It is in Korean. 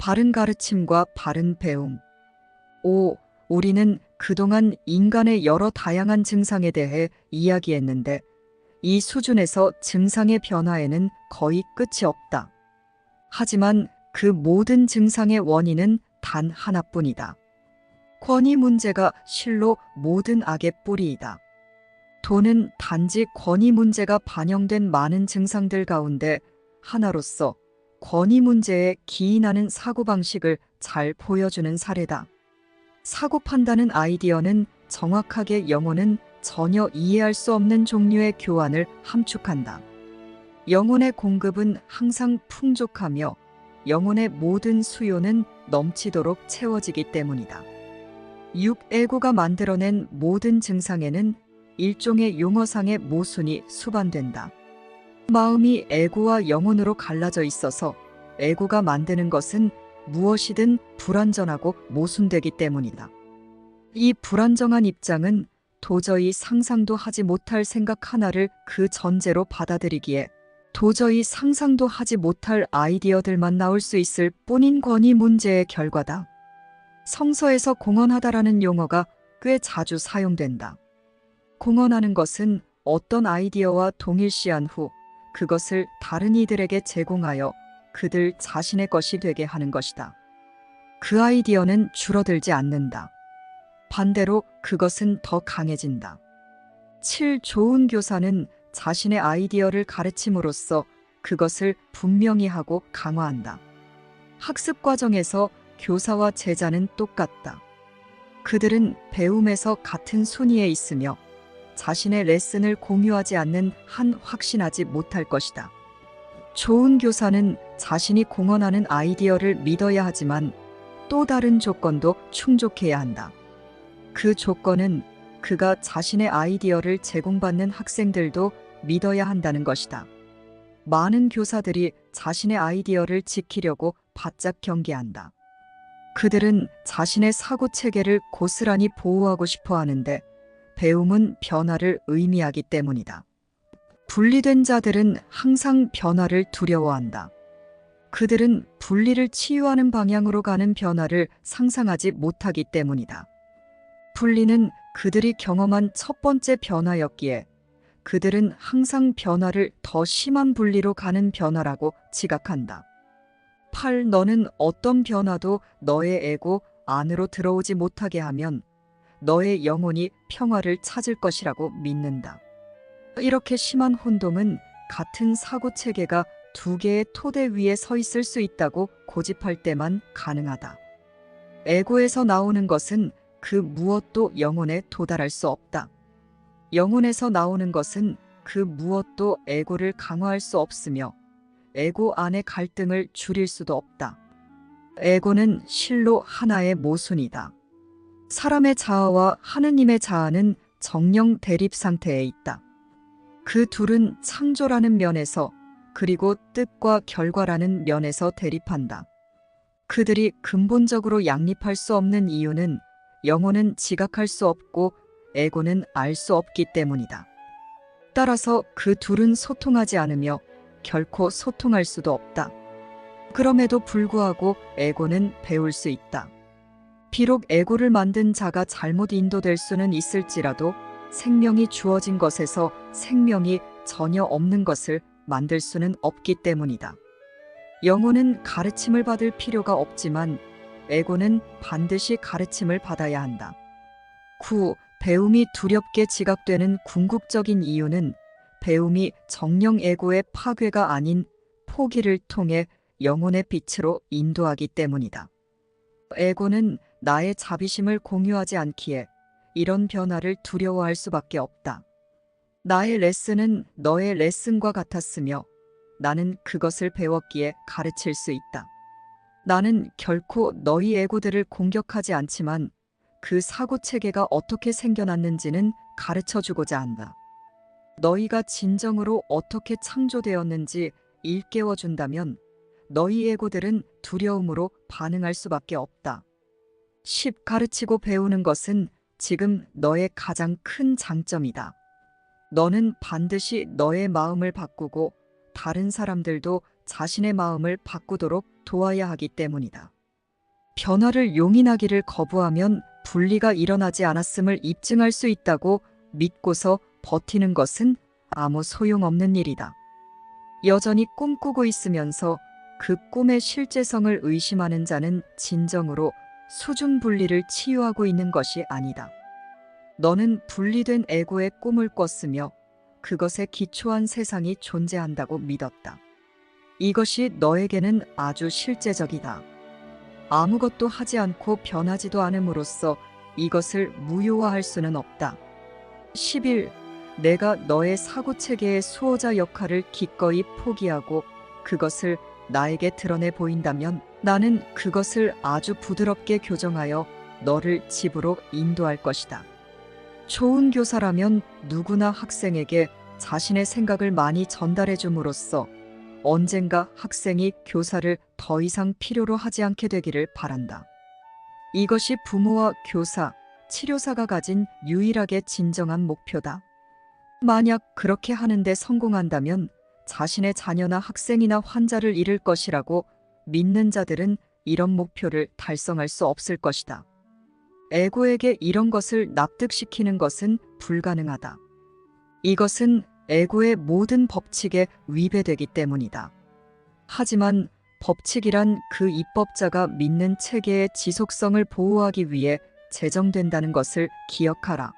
바른 가르침과 바른 배움. 5. 우리는 그동안 인간의 여러 다양한 증상에 대해 이야기했는데 이 수준에서 증상의 변화에는 거의 끝이 없다. 하지만 그 모든 증상의 원인은 단 하나뿐이다. 권위 문제가 실로 모든 악의 뿌리이다. 돈은 단지 권위 문제가 반영된 많은 증상들 가운데 하나로서 권위 문제에 기인하는 사고방식을 잘 보여주는 사례다. 사고 판단은 아이디어는 정확하게 영혼은 전혀 이해할 수 없는 종류의 교환을 함축한다. 영혼의 공급은 항상 풍족하며 영혼의 모든 수요는 넘치도록 채워지기 때문이다. 6. 에고가 만들어낸 모든 증상에는 일종의 용어상의 모순이 수반된다. 마음이 에고와 영혼으로 갈라져 있어서 에고가 만드는 것은 무엇이든 불완전하고 모순되기 때문이다. 이 불안정한 입장은 도저히 상상도 하지 못할 생각 하나를 그 전제로 받아들이기에 도저히 상상도 하지 못할 아이디어들만 나올 수 있을 뿐인 권위 문제의 결과다. 성서에서 공언하다라는 용어가 꽤 자주 사용된다. 공언하는 것은 어떤 아이디어와 동일시한 후 그것을 다른 이들에게 제공하여 그들 자신의 것이 되게 하는 것이다. 그 아이디어는 줄어들지 않는다. 반대로 그것은 더 강해진다. 7. 좋은 교사는 자신의 아이디어를 가르침으로써 그것을 분명히 하고 강화한다. 학습 과정에서 교사와 제자는 똑같다. 그들은 배움에서 같은 순위에 있으며 자신의 레슨을 공유하지 않는 한 확신하지 못할 것이다. 좋은 교사는 자신이 공언하는 아이디어를 믿어야 하지만 또 다른 조건도 충족해야 한다. 그 조건은 그가 자신의 아이디어를 제공받는 학생들도 믿어야 한다는 것이다. 많은 교사들이 자신의 아이디어를 지키려고 바짝 경계한다. 그들은 자신의 사고 체계를 고스란히 보호하고 싶어 하는데 배움은 변화를 의미하기 때문이다. 분리된 자들은 항상 변화를 두려워한다. 그들은 분리를 치유하는 방향으로 가는 변화를 상상하지 못하기 때문이다. 분리는 그들이 경험한 첫 번째 변화였기에 그들은 항상 변화를 더 심한 분리로 가는 변화라고 지각한다. 8. 너는 어떤 변화도 너의 에고 안으로 들어오지 못하게 하면 너의 영혼이 평화를 찾을 것이라고 믿는다. 이렇게 심한 혼동은 같은 사고 체계가 두 개의 토대 위에 서 있을 수 있다고 고집할 때만 가능하다. 에고에서 나오는 것은 그 무엇도 영혼에 도달할 수 없다. 영혼에서 나오는 것은 그 무엇도 에고를 강화할 수 없으며 에고 안의 갈등을 줄일 수도 없다. 에고는 실로 하나의 모순이다. 사람의 자아와 하느님의 자아는 정령 대립 상태에 있다. 그 둘은 창조라는 면에서 그리고 뜻과 결과라는 면에서 대립한다. 그들이 근본적으로 양립할 수 없는 이유는 영혼은 지각할 수 없고 에고는 알 수 없기 때문이다. 따라서 그 둘은 소통하지 않으며 결코 소통할 수도 없다. 그럼에도 불구하고 에고는 배울 수 있다. 비록 에고를 만든 자가 잘못 인도될 수는 있을지라도 생명이 주어진 것에서 생명이 전혀 없는 것을 만들 수는 없기 때문이다. 영혼은 가르침을 받을 필요가 없지만 에고는 반드시 가르침을 받아야 한다. 9. 배움이 두렵게 지각되는 궁극적인 이유는 배움이 정령 에고의 파괴가 아닌 포기를 통해 영혼의 빛으로 인도하기 때문이다. 에고는 나의 자비심을 공유하지 않기에 이런 변화를 두려워할 수밖에 없다. 나의 레슨은 너의 레슨과 같았으며 나는 그것을 배웠기에 가르칠 수 있다. 나는 결코 너희 에고들을 공격하지 않지만 그 사고 체계가 어떻게 생겨났는지는 가르쳐주고자 한다. 너희가 진정으로 어떻게 창조되었는지 일깨워준다면 너희 에고들은 두려움으로 반응할 수밖에 없다. 10. 가르치고 배우는 것은 지금 너의 가장 큰 장점이다. 너는 반드시 너의 마음을 바꾸고 다른 사람들도 자신의 마음을 바꾸도록 도와야 하기 때문이다. 변화를 용인하기를 거부하면 분리가 일어나지 않았음을 입증할 수 있다고 믿고서 버티는 것은 아무 소용없는 일이다. 여전히 꿈꾸고 있으면서 그 꿈의 실제성을 의심하는 자는 진정으로 수준 분리를 치유하고 있는 것이 아니다. 너는 분리된 에고의 꿈을 꿨으며 그것에 기초한 세상이 존재한다고 믿었다. 이것이 너에게는 아주 실제적이다. 아무것도 하지 않고 변하지도 않음으로써 이것을 무효화할 수는 없다. 10일, 내가 너의 사고체계의 수호자 역할을 기꺼이 포기하고 그것을 나에게 드러내 보인다면 나는 그것을 아주 부드럽게 교정하여 너를 집으로 인도할 것이다. 좋은 교사라면 누구나 학생에게 자신의 생각을 많이 전달해 줌으로써 언젠가 학생이 교사를 더 이상 필요로 하지 않게 되기를 바란다. 이것이 부모와 교사, 치료사가 가진 유일하게 진정한 목표다. 만약 그렇게 하는데 성공한다면 자신의 자녀나 학생이나 환자를 잃을 것이라고 믿는 자들은 이런 목표를 달성할 수 없을 것이다. 에고에게 이런 것을 납득시키는 것은 불가능하다. 이것은 에고의 모든 법칙에 위배되기 때문이다. 하지만 법칙이란 그 입법자가 믿는 체계의 지속성을 보호하기 위해 제정된다는 것을 기억하라.